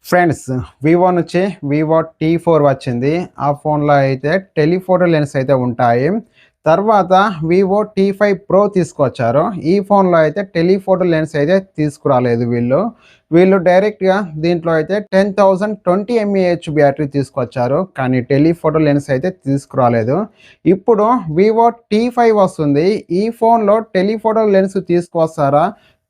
Friends, Vivo నుంచి Vivo T4 వచ్చింది. ఆ ఫోన్లో అయితే టెలిఫోటో లెన్స్ అయితే ఉంటాయి. తర్వాత వివో T5 ప్రో తీసుకొచ్చారు. ఈ ఫోన్లో అయితే టెలిఫోటో లెన్స్ అయితే తీసుకురాలేదు వీళ్ళు డైరెక్ట్గా దీంట్లో అయితే 10,020 mAh బ్యాటరీ తీసుకొచ్చారు. కానీ టెలిఫోటో లెన్స్ అయితే తీసుకురాలేదు. ఇప్పుడు వివో T5 వస్తుంది. ఈ ఫోన్లో టెలిఫోటో లెన్స్ తీసుకొస్తారా,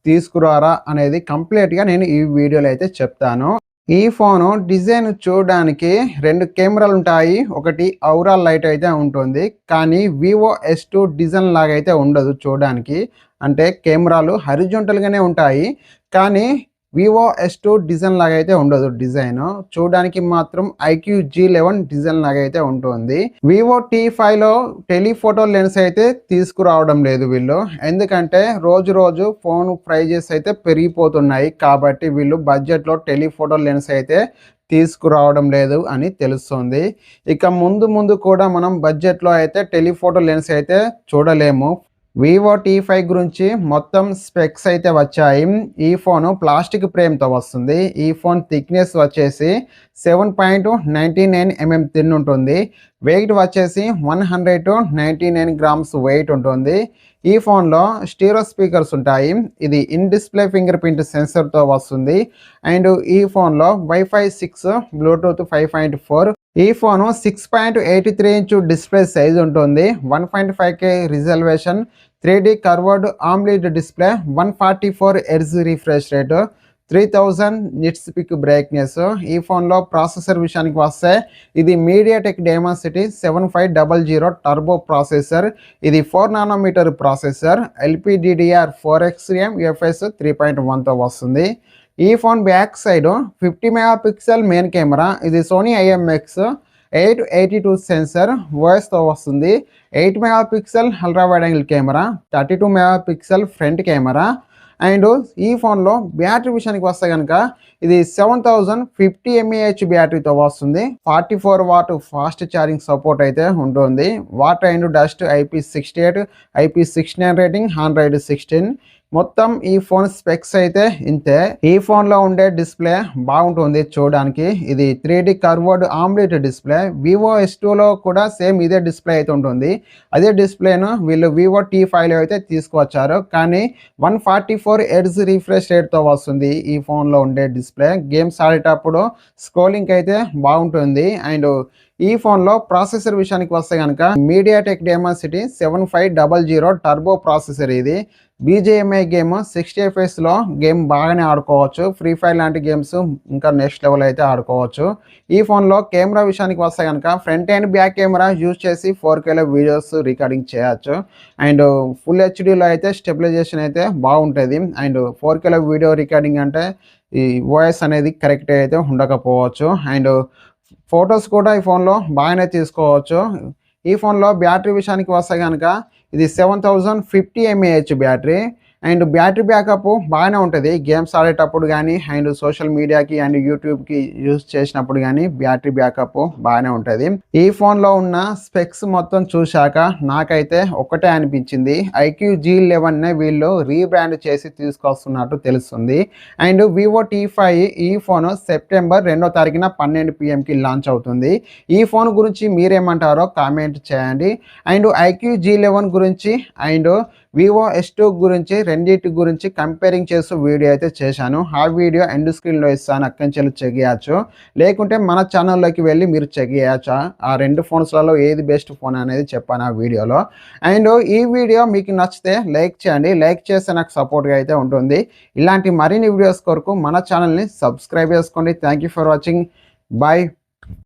తీసుకురారా అనేది కంప్లీట్గా నేను ఈ వీడియోలో అయితే చెప్తాను. ఈ ఫోను డిజైన్ చూడడానికి 2 కెమెరాలు ఉంటాయి. ఒకటి ఔరా లైట్ అయితే ఉంటుంది. కానీ వివో S2 డిజైన్ లాగా అయితే ఉండదు చూడడానికి. అంటే కెమెరాలు హారిజాంటల్‌గానే ఉంటాయి. కానీ వివో S2 డిజైన్ లాగా అయితే ఉండదు డిజైను. చూడడానికి మాత్రం ఐక్యూ G11 డిజైన్ లాగా అయితే ఉంటుంది. వివో T5లో టెలిఫోటో లెన్స్ అయితే తీసుకురావడం లేదు వీళ్ళు. ఎందుకంటే రోజు ఫోన్ ప్రైజెస్ అయితే పెరిగిపోతున్నాయి. కాబట్టి వీళ్ళు బడ్జెట్లో టెలిఫోటో లెన్స్ అయితే తీసుకురావడం లేదు అని తెలుస్తుంది. ఇక ముందు కూడా మనం బడ్జెట్లో అయితే టెలిఫోటో లెన్స్ అయితే చూడలేము. వివో T5 గురించి మొత్తం స్పెక్స్ అయితే వచ్చాయి. ఈ ఫోను ప్లాస్టిక్ ఫ్రేమ్తో వస్తుంది. ఈ ఫోన్ థిక్నెస్ వచ్చేసి 7.99 mm థిన్ ఉంటుంది. వెయిట్ వచ్చేసి 199 గ్రామ్స్ వెయిట్ ఉంటుంది. ఈ ఫోన్లో స్టీరియో స్పీకర్స్ ఉంటాయి. ఇది ఇన్ డిస్ప్లే ఫింగర్ ప్రింట్ సెన్సర్తో వస్తుంది. అండ్ ఈ ఫోన్లో వైఫై 6, బ్లూటూత్ 5.4. ఈ ఫోను 6.83 ఇంచ్ డిస్ప్లే సైజ్ ఉంటుంది. 1.5K resolution, 3D curved AMOLED display, 144 Hz refresh rate, 3000 nits peak brightness. ఈ ఫోన్లో ప్రాసెసర్ విషయానికి వస్తే ఇది మీడియాటెక్ డైమెన్సిటీ 7500 టర్బో ప్రాసెసర్. ఇది 4 నానోమీటర్ ప్రాసెసర్. LPDDR4X UFS 3.1తో వస్తుంది. ఈ phone back side 50 megapixel main camera. ఇది సోనీ IMX 882 సెన్సర్ వాయిస్తో వస్తుంది. 8 megapixel ultra wide angle camera, 32 megapixel front camera. And ఈ ఫోన్లో బ్యాటరీ విషయానికి వస్తే కనుక ఇది 7050 mAh బ్యాటరీతో వస్తుంది. 44 వాట్ ఫాస్ట్ ఛార్జింగ్ సపోర్ట్ అయితే ఉంటుంది. Water and dust IP68, IP69 rating, Android 16. మొత్తం ఈ ఫోన్ స్పెక్స్ అయితే ఇంతే. ఈ ఫోన్లో ఉండే డిస్ప్లే బాగుంటుంది చూడడానికి. ఇది 3D curved AMOLED display. Vivo S2లో కూడా సేమ్ ఇదే డిస్ప్లే అయితే ఉంటుంది. అదే డిస్ప్లేను వీళ్ళు వివో T5లో అయితే తీసుకువచ్చారు. కానీ 144 Hz రిఫ్రెష్ రేట్తో వస్తుంది ఈ ఫోన్లో ఉండే డిస్ప్లే. గేమ్స్ ఆడేటప్పుడు స్క్రోలింగ్ అయితే బాగుంటుంది. అండ్ ఈ ఫోన్లో ప్రాసెసర్ విషయానికి వస్తే కనుక మీడియాటెక్ డైమెన్సిటీ 7500 టర్బో ప్రాసెసర్. ఇది BGMI గేమ్ 60 FPSలో గేమ్ బాగానే ఆడుకోవచ్చు. ఫ్రీ ఫైర్ లాంటి గేమ్స్ ఇంకా నెక్స్ట్ లెవెల్ అయితే ఆడుకోవచ్చు. ఈ ఫోన్లో కెమెరా విషయానికి వస్తే కనుక front and back camera use చేసి 4Kలో వీడియోస్ రికార్డింగ్ చేయొచ్చు. అండ్ ఫుల్ హెచ్డీలో అయితే స్టెబిలైజేషన్ అయితే బాగుంటుంది. అండ్ 4Kలో వీడియో రికార్డింగ్ అంటే ఈ వాయిస్ అనేది కరెక్ట్ అయితే ఉండకపోవచ్చు. అండ్ ఫొటోస్ కూడా ఈ ఫోన్లో బాగానే తీసుకోవచ్చు. ఈ ఫోన్లో బ్యాటరీ విషయానికి వస్తే కనుక ఇది 7050 mAh battery. And battery backup బాగానే ఉంటుంది గేమ్స్ ఆడేటప్పుడు కానీ, అండ్ సోషల్ మీడియాకి అండ్ యూట్యూబ్కి యూజ్ చేసినప్పుడు కానీ బ్యాటరీ బ్యాకప్ బాగానే ఉంటుంది. ఈ ఫోన్లో ఉన్న స్పెక్స్ మొత్తం చూశాక నాకైతే ఒకటే అనిపించింది, ఐక్యూ G11 వీళ్ళు రీబ్రాండ్ చేసి తీసుకొస్తున్నట్టు తెలుస్తుంది. అండ్ వివో T5 ఈ ఫోన్ సెప్టెంబర్ 2వ తారీఖున 12 PM లాంచ్ అవుతుంది. ఈ ఫోన్ గురించి మీరేమంటారో కామెంట్ చేయండి. అండ్ ఐక్యూ G11 గురించి అండ్ వివో S2 గురించి రెండింటి గురించి కంపేరింగ్ చేస్తూ వీడియో అయితే చేశాను. ఆ వీడియో ఎండ్ స్క్రీన్లో ఇస్తాను, అక్కడి నుంచి చెక్ చేయొచ్చు. లేకుంటే మన ఛానల్లోకి వెళ్ళి మీరు చెక్ చేయొచ్చు. ఆ 2 ఫోన్స్లలో ఏది బెస్ట్ ఫోన్ అనేది చెప్పాను ఆ వీడియోలో. అండ్ ఈ వీడియో మీకు నచ్చితే లైక్ చేయండి. లైక్ చేస్తే నాకు సపోర్ట్గా అయితే ఉంటుంది. ఇలాంటి మరిన్ని వీడియోస్ కొరకు మన ఛానల్ని సబ్స్క్రైబ్ చేసుకోండి. Thank you for watching. Bye.